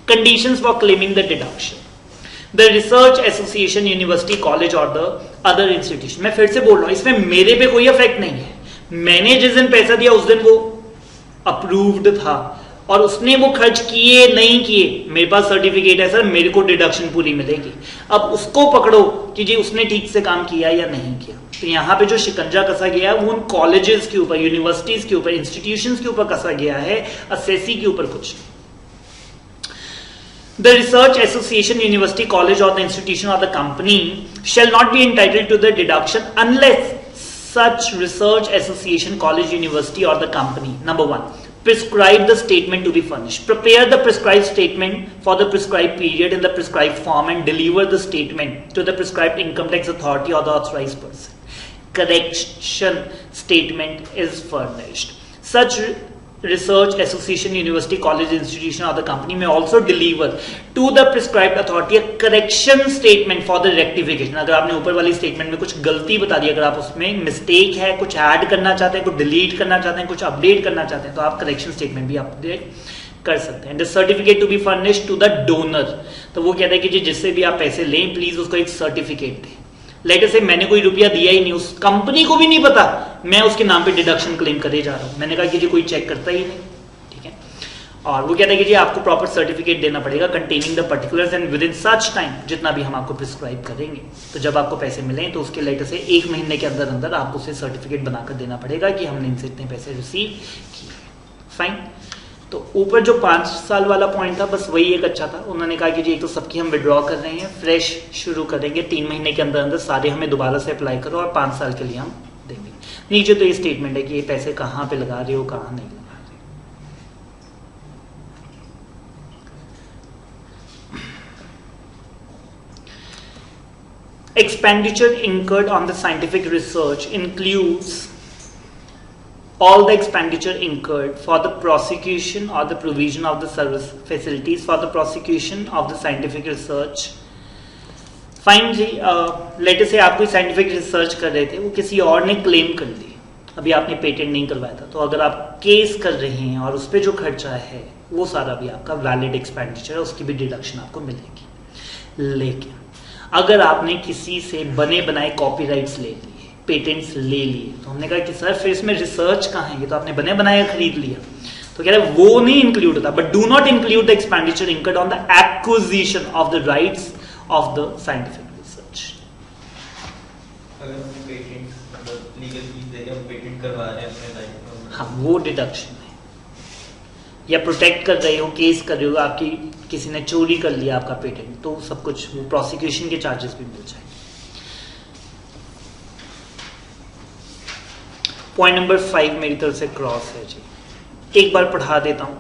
Conditions for claiming the deduction. The research association, university, college or the other institution. मैं फिर से बोल रहा हूं, इसमें मेरे पे कोई इफेक्ट नहीं है. मैंने जिस दिन पैसा दिया उस दिन वो अप्रूव्ड था और उसने वो खर्च किए नहीं किए, मेरे पास सर्टिफिकेट है सर, मेरे को डिडक्शन पूरी मिलेगी. अब उसको पकड़ो कि जी उसने ठीक से काम किया या नहीं किया. तो यहाँ पे जो शिकंजा कसा गया है वो उन कॉलेजेस के ऊपर, यूनिवर्सिटीज के ऊपर, इंस्टीट्यूशंस के ऊपर कसा गया है, असेसी के ऊपर कुछ. The research association, university, college or the institution or the company shall not be entitled to the deduction unless such research association, college, university or the company, number one, prescribe the statement to be furnished. Prepare the prescribed statement for the prescribed period in the prescribed form and deliver the statement to the prescribed income tax authority or the authorized person. Correction statement is furnished. Such research association, university, college, institution or the company may also deliver to the prescribed authority a correction statement for the rectification. अगर आपने ऊपर वाली statement में कुछ गलती बता दी, अगर आप उसमें मिस्टेक है, कुछ ऐड करना चाहते हैं, कुछ डिलीट करना चाहते हैं, कुछ अपडेट करना चाहते हैं, तो आप करेक्शन स्टेटमेंट भी अपडेट कर सकते हैं. The certificate to be furnished to the donor. तो वो कहता है कि जिससे भी आप पैसे लें प्लीज उसको एक सर्टिफिकेट दें. लेटर से मैंने कोई रुपया दिया ही नहीं, उस कंपनी को भी नहीं पता, मैं उसके नाम पे डिडक्शन क्लेम करे जा रहा हूं. मैंने कहा कि जी कोई चेक करता ही नहीं. ठीक है. और वो कहता है कि जी आपको प्रॉपर सर्टिफिकेट देना पड़ेगा containing the particulars and with in such time, जितना भी हम आपको प्रिस्क्राइब करेंगे. तो जब आपको पैसे मिलें तो उसके लेटर से 1 महीने के अंदर अंदर आपको उसे सर्टिफिकेट बनाकर देना पड़ेगा कि हमने इनसे इतने पैसे रिसीव किए. फाइन. तो ऊपर जो 5 साल वाला पॉइंट था बस वही एक अच्छा था. उन्होंने कहा कि जी एक तो सबकी हम विड्रॉ कर रहे हैं, फ्रेश शुरू करेंगे, 3 महीने के अंदर अंदर सारे हमें दोबारा से अप्लाई करो और 5 साल के लिए हम देंगे. नीचे तो ये स्टेटमेंट है कि ये पैसे कहाँ पे लगा रहे हो, कहाँ नहीं लगा रहे. Expenditure incurred on the scientific research includes all the expenditure incurred for the prosecution or the provision of the service facilities for the prosecution of the scientific research. Fine जी, लेटर से आप कोई साइंटिफिक रिसर्च कर रहे थे, वो किसी और ने क्लेम कर ली, अभी आपने पेटेंट नहीं करवाया था, तो अगर आप केस कर रहे हैं और उस पर जो खर्चा है वो सारा भी आपका वैलिड एक्सपेंडिचर है, उसकी भी डिडक्शन आपको मिलेगी. लेकिन अगर आपने किसी से बने बनाए कॉपीराइट्स ले लिए, पेटेंट्स ले लिए, तो हमने कहा कि सर फिर इसमें रिसर्च कहाँ है, ये तो आपने बने बनाया खरीद लिया. तो कह रहे वो नहीं इंक्लूड होता. But do not include the expenditure incurred on the acquisition of the rights of the scientific research. अगर हम पेटेंट मतलब लीगल फीस दे के पेटेंट करवा रहे हैं अपने लाइफ, हाँ वो डिडक्शन है. या प्रोटेक्ट कर रहे हो, केस कर रहे हो, आपकी किसी ने चोरी कर लिया आपका पेटेंट, तो सब कुछ वो प्रोसिक्यूशन के चार्जेस भी मिल जाएंगे. पॉइंट नंबर 5 मेरी तरफ से क्रॉस है जी. एक बार पढ़ा देता हूं,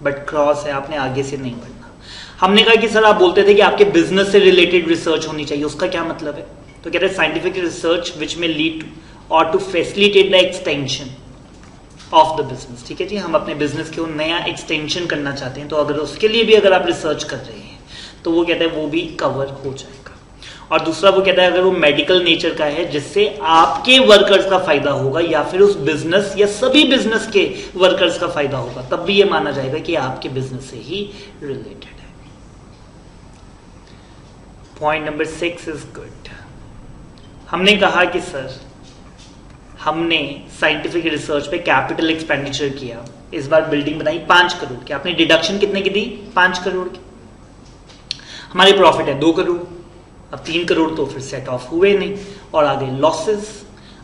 बट क्रॉस है, आपने आगे से नहीं पढ़ना. हमने कहा कि सर आप बोलते थे कि आपके बिजनेस से रिलेटेड रिसर्च होनी चाहिए, उसका क्या मतलब है? तो कहते हैं साइंटिफिक रिसर्च विच में लीड टू और to facilitate the extension of the business. ठीक है जी, हम अपने बिजनेस के नया एक्सटेंशन करना चाहते हैं, तो अगर उसके लिए भी अगर आप रिसर्च कर रहे हैं तो वो कहते हैं वो भी कवर हो जाएगा. और दूसरा वो कहता है अगर वो मेडिकल नेचर का है जिससे आपके वर्कर्स का फायदा होगा या फिर उस बिजनेस या सभी बिजनेस के वर्कर्स का फायदा होगा, तब भी ये माना जाएगा कि आपके बिजनेस से ही रिलेटेड है. Point number 6 is good. हमने कहा कि सर हमने साइंटिफिक रिसर्च पे कैपिटल एक्सपेंडिचर किया, इस बार बिल्डिंग बनाई 5 करोड़ की, आपने डिडक्शन कितने की दी? 5 करोड़ की. हमारी प्रॉफिट है 2 करोड़, अब 3 करोड़ तो फिर सेट ऑफ हुए नहीं, और आगे लॉसेस.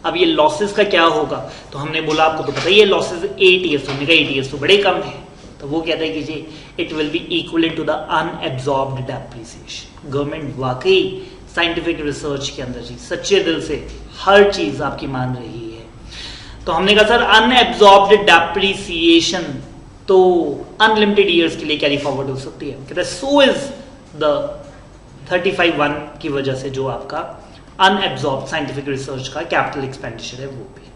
अब ये लॉसेस का क्या होगा? तो हमने बोला आपको तो पता ही है लॉसेस 8 ईयर्स, हमने कहा 8 ईयर्स तो बड़े कम है. तो वो कहता है कि जी it will be equivalent to the unabsorbed depreciation. Government वाकई साइंटिफिक रिसर्च के अंदर जी सच्चे दिल से हर चीज आपकी मान रही है. तो हमने कहा सर अनएब्सॉर्ब्ड डेप्रिसिएशन तो अनलिमिटेड ईयर्स के लिए कैरी फॉरवर्ड हो सकती है. कहता है सो इज द 35(1) की वजह से जो आपका अनएब्सॉर्ब साइंटिफिक रिसर्च का कैपिटल एक्सपेंडिचर है वो भी.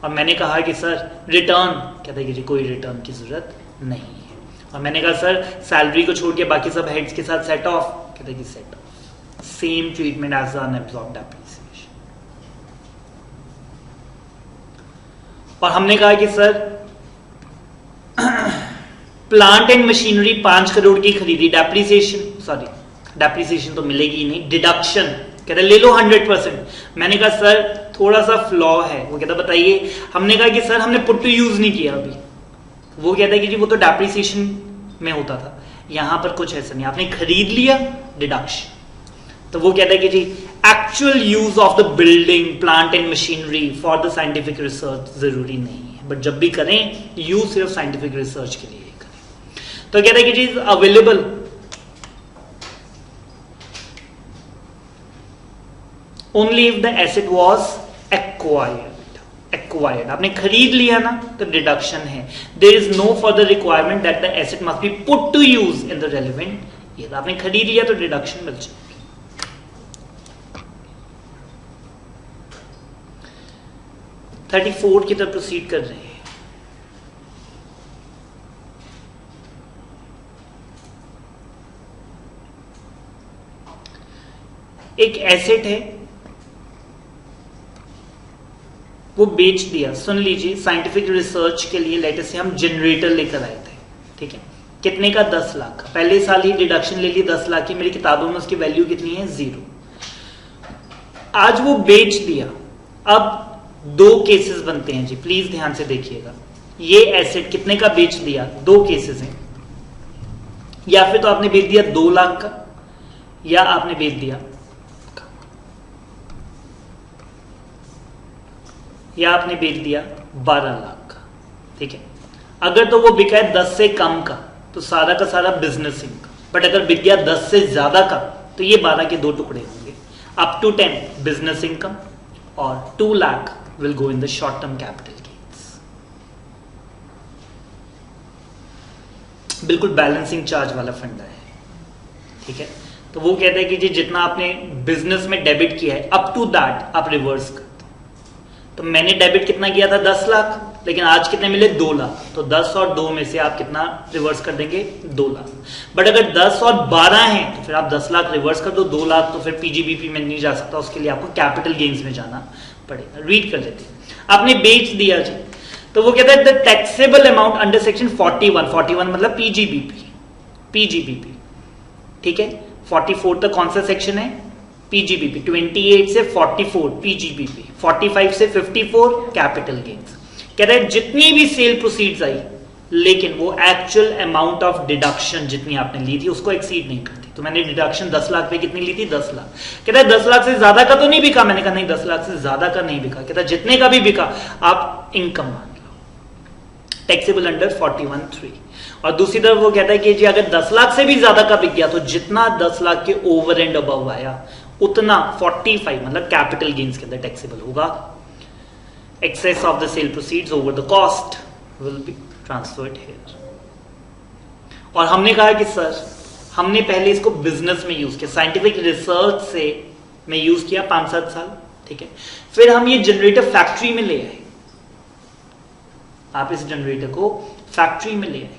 और मैंने कहा कि सर रिटर्न, कहता है कि जी कोई रिटर्न की जरूरत नहीं है. और मैंने कहा सर सैलरी को छोड़ के बाकी सब हेड्स के साथ सेट ऑफ, कहता है कि set off, same treatment as the unabsorbed depreciation. और हमने कहा कि sir plant and machinery 5 crore की खरीदी, डेप्रिसिएशन तो मिलेगी ही नहीं, डिडक्शन कहता ले लो 100%। मैंने कहा सर थोड़ा सा फ्लॉ है। वो कहता बताइए। हमने कहा कि सर हमने पुट टू यूज नहीं किया अभी। वो कहता है कि जी वो तो डेप्रिसिएशन में होता था, यहां पर कुछ ऐसा नहीं, आपने खरीद लिया डिडक्शन। तो वो कहता है कि जी actual use of the building plant and machinery for the scientific research जरूरी नहीं है, बट जब भी करें यूज सिर्फ साइंटिफिक रिसर्च के लिए करें। तो कहता है कि जी available only if the asset was acquired. आपने खरीद लिया ना तो डिडक्शन है। There is no further requirement that the asset must be put to use in the relevant year. आपने खरीद लिया तो डिडक्शन मिल जाएगी। 34 की तरफ प्रोसीड कर रहे हैं। एक एसेट है वो बेच दिया। सुन लीजिए, साइंटिफिक रिसर्च के लिए लेटेस्ट से हम जनरेटर लेकर आए थे, ठीक है, कितने का 10 लाख का। पहले साल ही डिडक्शन ले ली 10 लाख की, मेरी किताबों में उसकी वैल्यू कितनी है 0। आज वो बेच दिया। अब 2 केसेस बनते हैं जी, प्लीज ध्यान से देखिएगा। ये एसेट कितने का बेच दिया, 2 केसेस हैं। या फिर तो आपने बेच दिया 2 लाख का, या आपने बेच दिया या आपने बेच दिया 12 लाख का, ठीक है। अगर तो वो बिका है 10 से कम का तो सारा का सारा बिजनेस इनकम, बट अगर बिक गया 10 से ज्यादा का तो ये 12 के 2 टुकड़े होंगे। अप टू 10 बिजनेस इनकम और 2 lakh will go in the short term capital gains। बिल्कुल बैलेंसिंग चार्ज वाला फंडा है, ठीक है। तो वो कहता है कि जी जितना आपने बिजनेस में डेबिट किया है अप टू दैट आप रिवर्स कर दो। तो मैंने डेबिट कितना किया था 10 लाख, लेकिन आज कितने मिले 2 लाख, तो 10 और 2 में से आप कितना रिवर्स कर देंगे 2 लाख। बट अगर 10 और 12 है तो फिर आप 10 लाख रिवर्स कर दो, 2 लाख तो फिर पीजीबीपी में नहीं जा सकता, उसके लिए आपको कैपिटल गेन्स में जाना पड़ेगा। रीड कर लेते हैं। आपने बेच दिया जी, तो वो कहता है the taxable amount under section 41 मतलब पीजीबीपी, ठीक है। 44 तक कौन सा सेक्शन है, पीजीबीपी। 28 से 44 पीजीबीपी, 45 से 54 कैपिटल गेन्स। कहता है जितनी भी सेल प्रोसीड्स आई लेकिन वो एक्चुअल अमाउंट ऑफ डिडक्शन जितनी आपने ली थी उसको एक्सीड नहीं करती। तो मैंने डिडक्शन 10 लाख पे कितनी ली थी 10 लाख। कहता है 10 लाख से ज्यादा का तो नहीं बिका। मैंने कहा नहीं 10 लाख से ज्यादा का नहीं बिका। कहता है जितने का भी बिका आप इनकम मान लो, टैक्सेबल अंडर 41(3). और दूसरी तरफ वो कहता है कि जी अगर 10 लाख से भी ज्यादा का बिक गया तो जितना 10 लाख के ओवर एंड अबव आया उतना 45 मतलब कैपिटल गेन्स के अंदर टैक्सेबल होगा। Excess of the sale proceeds over the cost will be transferred here. और हमने कहा कि सर हमने पहले इसको बिजनेस में यूज किया, साइंटिफिक रिसर्च से में यूज किया 5-7 साल, ठीक है। फिर हम ये जनरेटर फैक्ट्री में ले आए। आप इस जनरेटर को फैक्ट्री में ले आए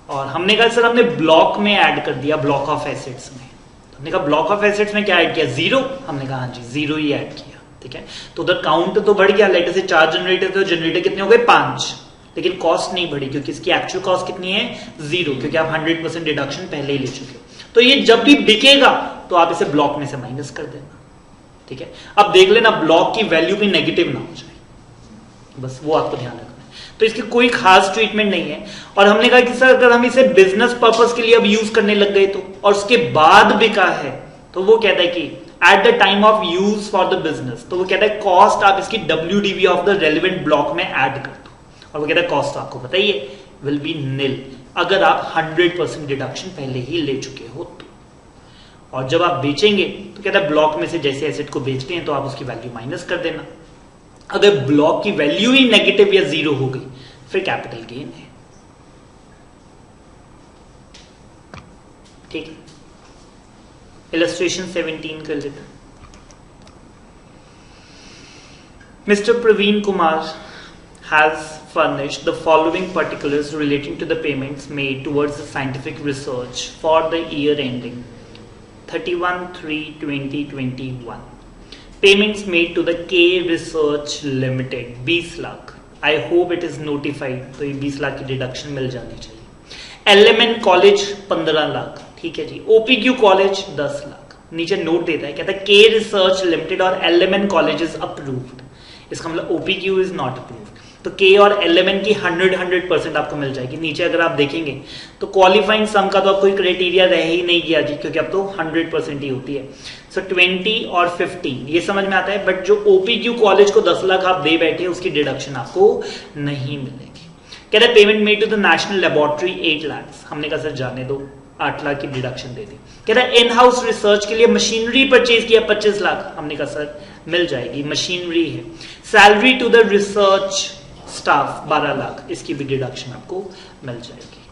और हमने कहा सर हमने ब्लॉक में ऐड कर दिया, ब्लॉक ऑफ एसेट्स में। तो हमने कहा ब्लॉक ऑफ एसेट्स में क्या ऐड किया 0। हमने कहा हाँ जी 0 ही ऐड किया, ठीक है। तो उधर काउंट तो बढ़ गया, लेटर से 4 जनरेटर, तो जनरेटर कितने हो गए 5, लेकिन कॉस्ट नहीं बढ़ी क्योंकि इसकी एक्चुअल कॉस्ट कितनी है 0, क्योंकि आप 100% डिडक्शन पहले ही ले चुके हो। तो ये जब भी बिकेगा तो आप इसे ब्लॉक में से माइनस कर देना, ठीक है। अब देख लेना ब्लॉक की वैल्यू भी नेगेटिव ना हो जाए, बस वो आपको ध्यान रखना है। तो इसकी कोई खास ट्रीटमेंट नहीं है। और हमने कहा कि सर अगर हम इसे बिजनेस पर्पस के लिए अब यूज करने लग गए तो, और उसके बाद बिका है, तो वो कहता है कि at the time of use for the business, तो वो कहता है कॉस्ट आप इसकी WDV of the relevant block में ऐड कर दो। और वो कहता है कॉस्ट आपको बताइए विल बी निल अगर आप 100% डिडक्शन पहले ही ले चुके हो तो। और जब आप बेचेंगे तो कहता है ब्लॉक में से जैसे एसेट को बेचते हैं तो आप उसकी वैल्यू माइनस कर देना। अगर ब्लॉक की वैल्यू ही नेगेटिव या 0 हो गई फिर कैपिटल गेन है, ठीक है। इलस्ट्रेशन 17 कर लेते। Mister Praveen Kumar has furnished the following particulars relating to the payments made towards the scientific research for the year ending 31/3/2021. Payments made to the K Research Limited 20 lakh. I hope it is notified, तो ये 20 लाख की deduction मिल जानी चाहिए। LMN college 15 lakh, ठीक है जी। OPQ college 10 lakh. नीचे note देता है, कहता है के रिसर्च लिमिटेड और LMN कॉलेज इज अप्रूव्ड, इसका मतलब OPQ इज नॉट अप्रूव्ड। तो के और LMN की 100% आपको मिल जाएगी। नीचे अगर आप देखेंगे तो क्वालिफाइंग सम का तो अब कोई क्राइटेरिया रह ही नहीं गया जी, क्योंकि अब तो 100% ही होती है। सो 20 और 15 ये समझ में आता है, बट जो OPQ कॉलेज को 10 लाख आप दे बैठे उसकी डिडक्शन आपको नहीं मिलेगी। कह रहे payment made to the national laboratory 8 lakh, हमने कहा सर जाने दो, 8 लाख की डिडक्शन दे दी। कह रहा है इन हाउस रिसर्च के लिए मशीनरी परचेज किया 25 लाख, हमने कहा सर मिल जाएगी, मशीनरी है। Salary to the research staff 12 lakh, इसकी भी डिडक्शन आपको मिल जाएगी।